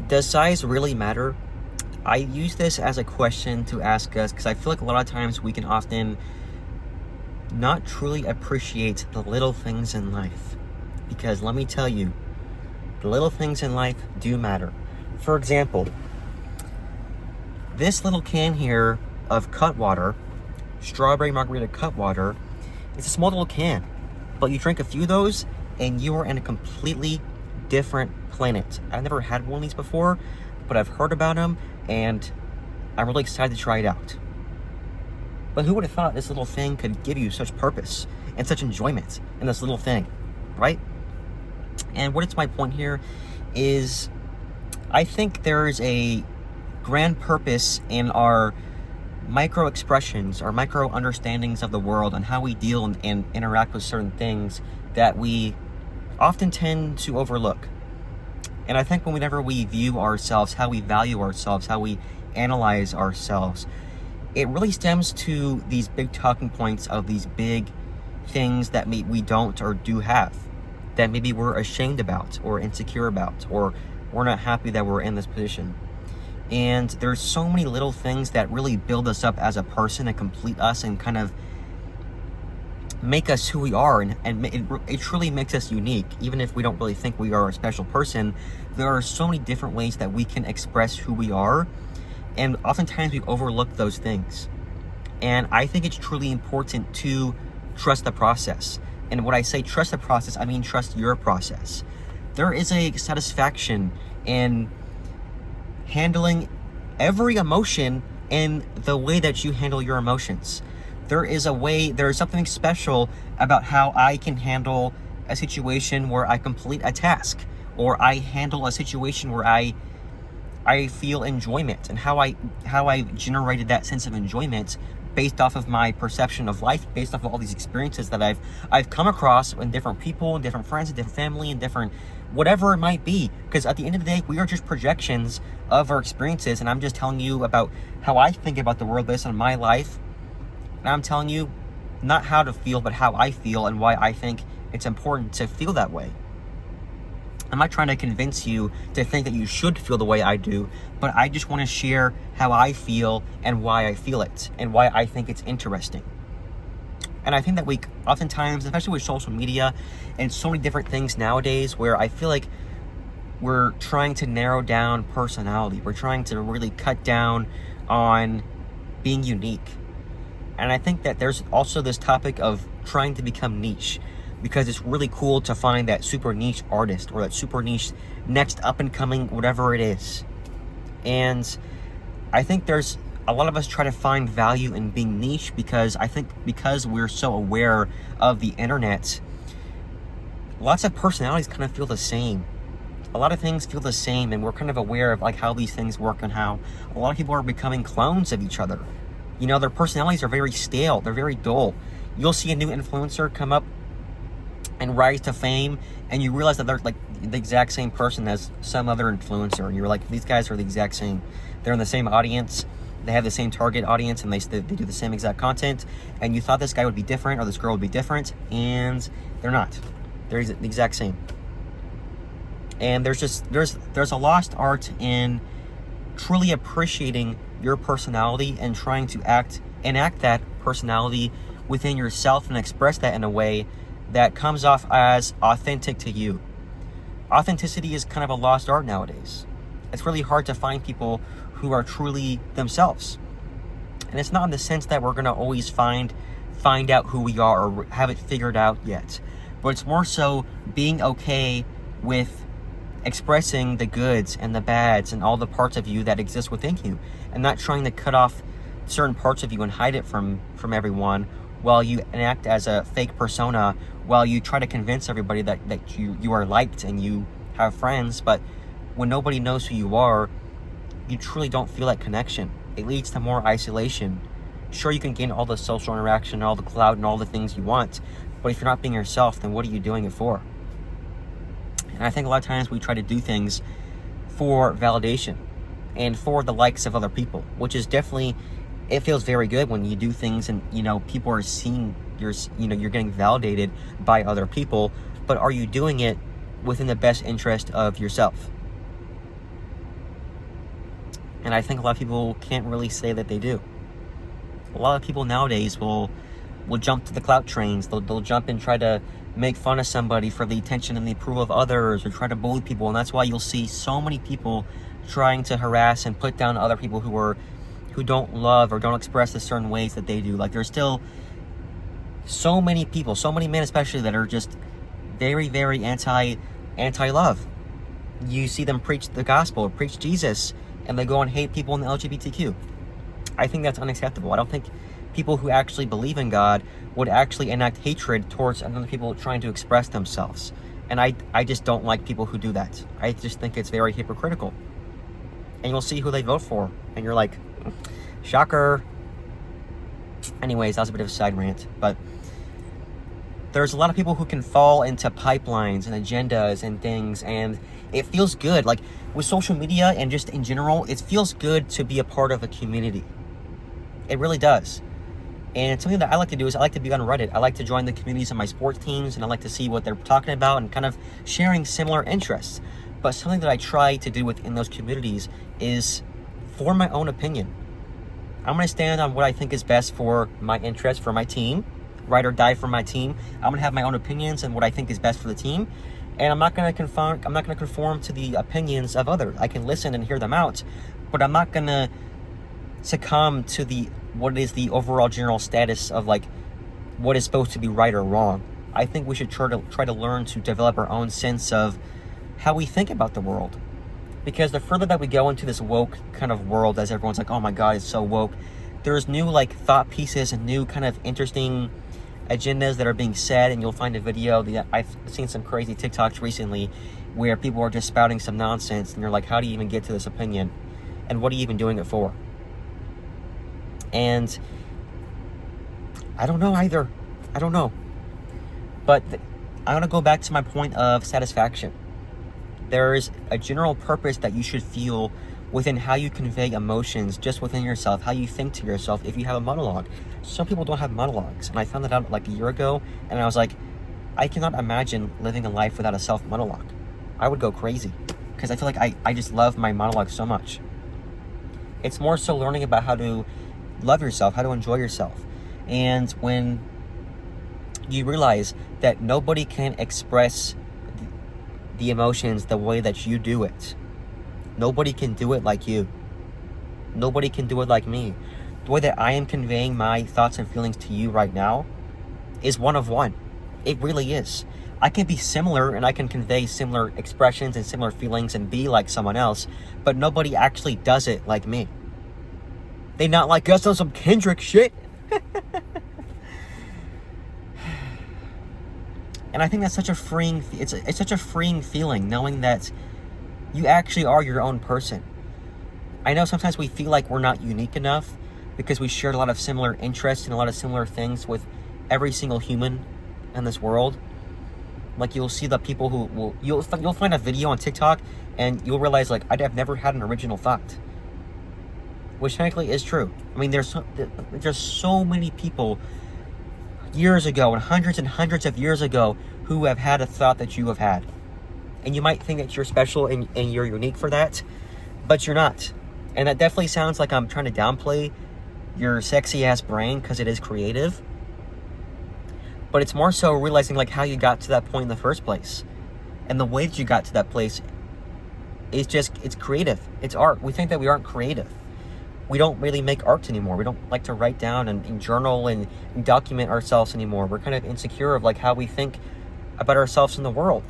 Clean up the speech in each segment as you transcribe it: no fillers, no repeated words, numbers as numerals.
Does size really matter? I use this as a question to ask us because I feel like a lot of times we can often not truly appreciate the little things in life. Because let me tell you, the little things in life do matter. For example, this little can here of Cutwater, strawberry margarita Cutwater, it's a small little can. But you drink a few of those and you are in a completely different planet. I've never had one of these before, but I've heard about them and I'm really excited to try it out. But who would have thought this little thing could give you such purpose and such enjoyment in this little thing, right? And what it's my point here is I think there is a grand purpose in our micro expressions, our micro understandings of the world and how we deal and interact with certain things that we often tend to overlook. And I think whenever we view ourselves, how we value ourselves, how we analyze ourselves, it really stems to these big talking points of these big things that we don't or do have, that maybe we're ashamed about or insecure about, or we're not happy that we're in this position. And there's so many little things that really build us up as a person and complete us and kind of make us who we are, and it truly makes us unique. Even if we don't really think we are a special person, there are so many different ways that we can express who we are, and oftentimes we overlook those things. And I think it's truly important to trust the process. And when I say trust the process, I mean trust your process. There is a satisfaction in handling every emotion in the way that you handle your emotions. There's something special about how I can handle a situation where I complete a task, or I handle a situation where I feel enjoyment, and how I generated that sense of enjoyment based off of my perception of life, based off of all these experiences that I've come across in different people, and different friends, and different family, and different whatever it might be. Because at the end of the day, we are just projections of our experiences, and I'm just telling you about how I think about the world based on my life. And I'm telling you not how to feel, but how I feel and why I think it's important to feel that way. I'm not trying to convince you to think that you should feel the way I do, but I just want to share how I feel and why I feel it and why I think it's interesting. And I think that we oftentimes, especially with social media and so many different things nowadays, where I feel like we're trying to narrow down personality. We're trying to really cut down on being unique. And I think that there's also this topic of trying to become niche, because it's really cool to find that super niche artist or that super niche next up and coming whatever it is. And I think there's a lot of us try to find value in being niche because we're so aware of the internet, lots of personalities kind of feel the same. A lot of things feel the same, and we're kind of aware of like how these things work and how a lot of people are becoming clones of each other. You know, their personalities are very stale. They're very dull. You'll see a new influencer come up and rise to fame, and you realize that they're like the exact same person as some other influencer. And you're like, these guys are the exact same. They're in the same audience. They have the same target audience, and they do the same exact content. And you thought this guy would be different or this girl would be different, and they're not. They're the exact same. And there's a lost art in truly appreciating your personality and trying to enact that personality within yourself and express that in a way that comes off as authentic to you. Authenticity is kind of a lost art nowadays. It's really hard to find people who are truly themselves. And it's not in the sense that we're going to always find out who we are or have it figured out yet. But it's more so being okay with expressing the goods and the bads and all the parts of you that exist within you, and not trying to cut off certain parts of you and hide it from everyone while you enact as a fake persona, while you try to convince everybody that you are liked and you have friends. But when nobody knows who you are, you truly don't feel that connection. It leads to more isolation. Sure, you can gain all the social interaction, all the clout, and all the things you want, but if you're not being yourself, then what are you doing it for? And I think a lot of times we try to do things for validation and for the likes of other people, which is definitely, it feels very good when you do things and, you know, people are seeing you're getting validated by other people, but are you doing it within the best interest of yourself? And I think a lot of people can't really say that they do. A lot of people nowadays will jump to the clout trains. They'll jump and try to make fun of somebody for the attention and the approval of others, or try to bully people. And that's why you'll see so many people trying to harass and put down other people who don't love or don't express the certain ways that they do. Like, there's still so many people, so many men especially, that are just very, very anti-love. You see them preach the gospel, preach Jesus, and they go and hate people in the LGBTQ. I think that's unacceptable. I don't think people who actually believe in God would actually enact hatred towards other people trying to express themselves. And I just don't like people who do that. I just think it's very hypocritical. And you'll see who they vote for, and you're like, shocker. Anyways, that was a bit of a side rant, but there's a lot of people who can fall into pipelines and agendas and things, and it feels good. Like, with social media and just in general, it feels good to be a part of a community. It really does. And something that I like to do is I like to be on Reddit. I like to join the communities of my sports teams, and I like to see what they're talking about and kind of sharing similar interests. But something that I try to do within those communities is form my own opinion. I'm going to stand on what I think is best for my interest, for my team, ride or die for my team. I'm going to have my own opinions and what I think is best for the team. And I'm not going to conform to the opinions of others. I can listen and hear them out, but I'm not going to succumb to what is the overall general status of like what is supposed to be right or wrong. I think we should try to learn to develop our own sense of how we think about the world. Because the further that we go into this woke kind of world, as everyone's like, oh my God, it's so woke, there's new like thought pieces and new kind of interesting agendas that are being said. And you'll find a video that I've seen some crazy TikToks recently where people are just spouting some nonsense, and you're like, how do you even get to this opinion? And what are you even doing it for? And I don't know either. I don't know. But I want to go back to my point of satisfaction. There's a general purpose that you should feel within how you convey emotions just within yourself, how you think to yourself if you have a monologue. Some people don't have monologues, and I found that out like a year ago, and I was like, I cannot imagine living a life without a self-monologue. I would go crazy, because I feel like I just love my monologue so much. It's more so learning about how to love yourself, how to enjoy yourself. And when you realize that nobody can express the emotions the way that you do it. Nobody can do it like you. Nobody can do it like me. The way that I am conveying my thoughts and feelings to you right now is one of one. It really is. I can be similar, and I can convey similar expressions and similar feelings and be like someone else, but nobody actually does it like me. They not like us on some Kendrick shit. And I think that's such a freeing, it's such a freeing feeling, knowing that you actually are your own person. I know sometimes we feel like we're not unique enough because we share a lot of similar interests and a lot of similar things with every single human in this world. Like, you'll see the people who you'll find a video on TikTok and you'll realize, like, I've never had an original thought. Which technically is true. I mean, there's so many people years ago and hundreds of years ago who have had a thought that you have had. And you might think that you're special and you're unique for that, but you're not. And that definitely sounds like I'm trying to downplay your sexy ass brain, because it is creative. But it's more so realizing like how you got to that point in the first place. And the way that you got to that place is it's creative. It's art. We think that we aren't creative. We don't really make art anymore. We don't like to write down and journal and document ourselves anymore. We're kind of insecure of like how we think about ourselves in the world.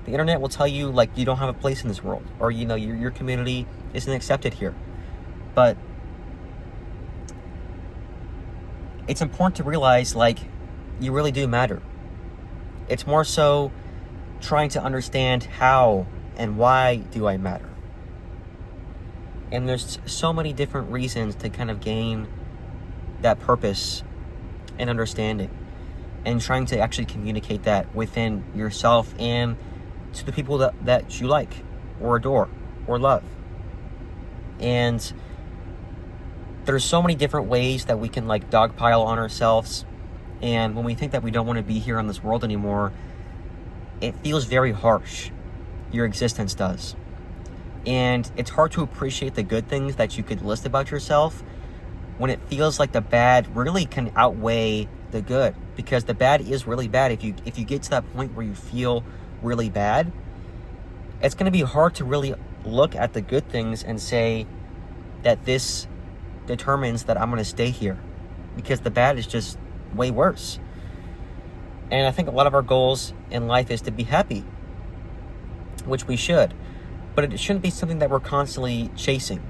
The internet will tell you like you don't have a place in this world, or you know your community isn't accepted here. But it's important to realize like you really do matter. It's more so trying to understand how and why do I matter. And there's so many different reasons to kind of gain that purpose and understanding, and trying to actually communicate that within yourself and to the people that you like or adore or love. And there's so many different ways that we can like dogpile on ourselves. And when we think that we don't want to be here on this world anymore, it feels very harsh. Your existence does. And it's hard to appreciate the good things that you could list about yourself when it feels like the bad really can outweigh the good, because the bad is really bad. If you get to that point where you feel really bad, it's going to be hard to really look at the good things and say that this determines that I'm going to stay here, because the bad is just way worse. And I think a lot of our goals in life is to be happy, which we should, but it shouldn't be something that we're constantly chasing.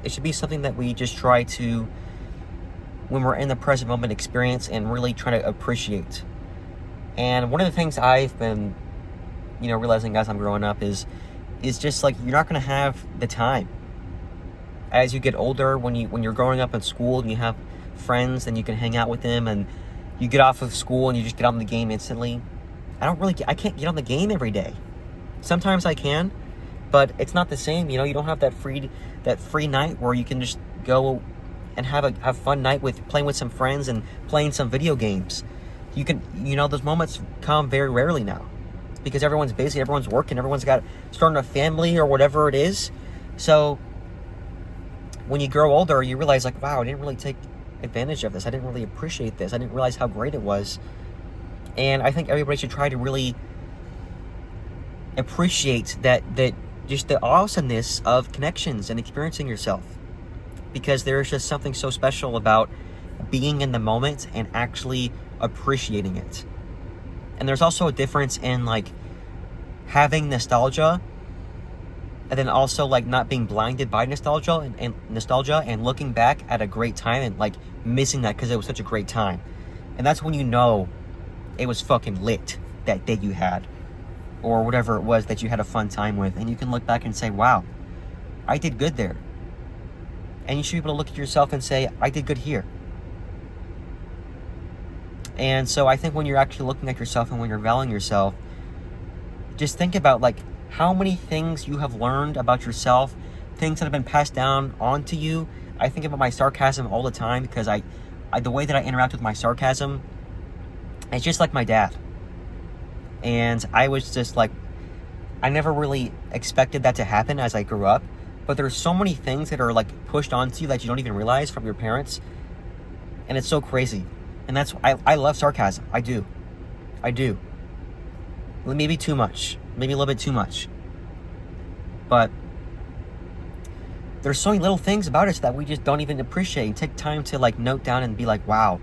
It should be something that we just try to, when we're in the present moment, experience and really try to appreciate. And one of the things I've been, realizing as I'm growing up is just like, you're not going to have the time. As you get older, when you're growing up in school and you have friends and you can hang out with them, and you get off of school and you just get on the game instantly. I can't get on the game every day. Sometimes I can, but it's not the same. You don't have that free night where you can just go and have a fun night with playing with some friends and playing some video games. You can, those moments come very rarely now, because everyone's busy, everyone's working, everyone's starting a family or whatever it is. So when you grow older, you realize, like, wow, I didn't really take advantage of this. I didn't really appreciate this. I didn't realize how great it was. And I think everybody should try to really appreciate that just the awesomeness of connections and experiencing yourself, because there is just something so special about being in the moment and actually appreciating it. And there's also a difference in like having nostalgia, and then also like not being blinded by nostalgia and looking back at a great time and like missing that because it was such a great time. And that's when it was fucking lit, that day you had, or whatever it was that you had a fun time with. And you can look back and say, wow, I did good there. And you should be able to look at yourself and say, I did good here. And so I think when you're actually looking at yourself and when you're valuing yourself, just think about like how many things you have learned about yourself, things that have been passed down onto you. I think about my sarcasm all the time, because I the way that I interact with my sarcasm, it's just like my dad. And I was just like, I never really expected that to happen as I grew up. But there's so many things that are like pushed onto you that you don't even realize from your parents. And it's so crazy. And I love sarcasm. I do. Maybe too much. Maybe a little bit too much. But there's so many little things about us that we just don't even appreciate and take time to like note down and be like, wow,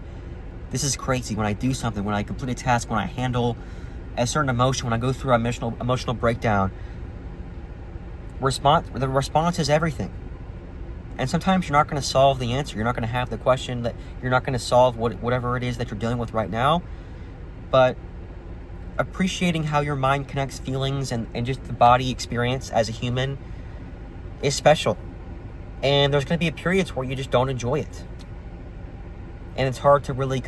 this is crazy. When I do something, when I complete a task, when I handle a certain emotion, when I go through an emotional breakdown, the response is everything. And sometimes you're not going to solve the answer. You're not going to have the question, that you're not going to solve whatever it is that you're dealing with right now. But appreciating how your mind connects feelings and just the body experience as a human is special. And there's going to be periods where you just don't enjoy it. And it's hard to really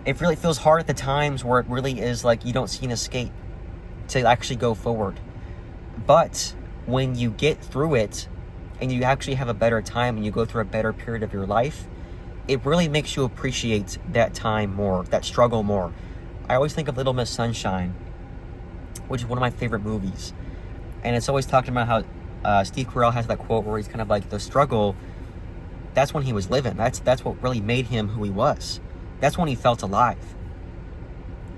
it really feels hard at the times where it really is like you don't see an escape to actually go forward. But when you get through it and you actually have a better time and you go through a better period of your life, it really makes you appreciate that time more, that struggle more. I always think of Little Miss Sunshine, which is one of my favorite movies. And it's always talking about how Steve Carell has that quote where he's kind of like, the struggle, that's when he was living. That's what really made him who he was. That's when he felt alive.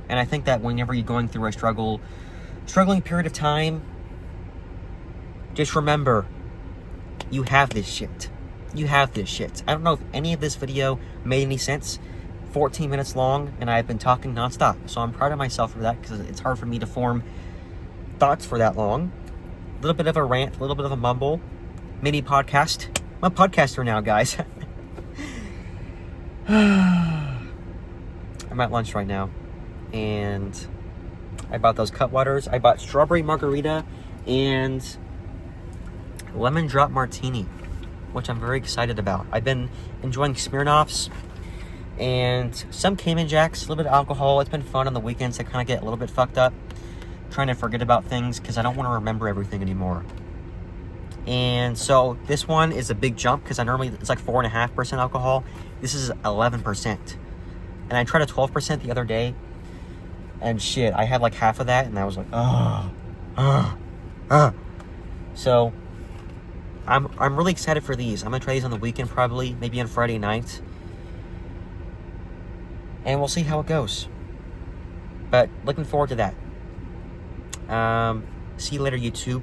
And I think that whenever you're going through a struggling period of time, just remember, you have this shit. You have this shit. I don't know if any of this video made any sense. 14 minutes long, and I've been talking nonstop. So I'm proud of myself for that, because it's hard for me to form thoughts for that long. A little bit of a rant, a little bit of a mumble, mini podcast. I'm a podcaster now, guys. I'm at lunch right now, and I bought those Cutwaters. I bought strawberry margarita and lemon drop martini, which I'm very excited about. I've been enjoying Smirnoffs and some Cayman Jacks, a little bit of alcohol. It's been fun on the weekends to kind of get a little bit fucked up, trying to forget about things because I don't want to remember everything anymore. And so this one is a big jump because it's like 4.5% alcohol. This is 11%. And I tried a 12% the other day, and shit, I had like half of that, and I was like, So I'm really excited for these. I'm gonna try these on the weekend, probably, maybe on Friday night, and we'll see how it goes. But looking forward to that. See you later, YouTube.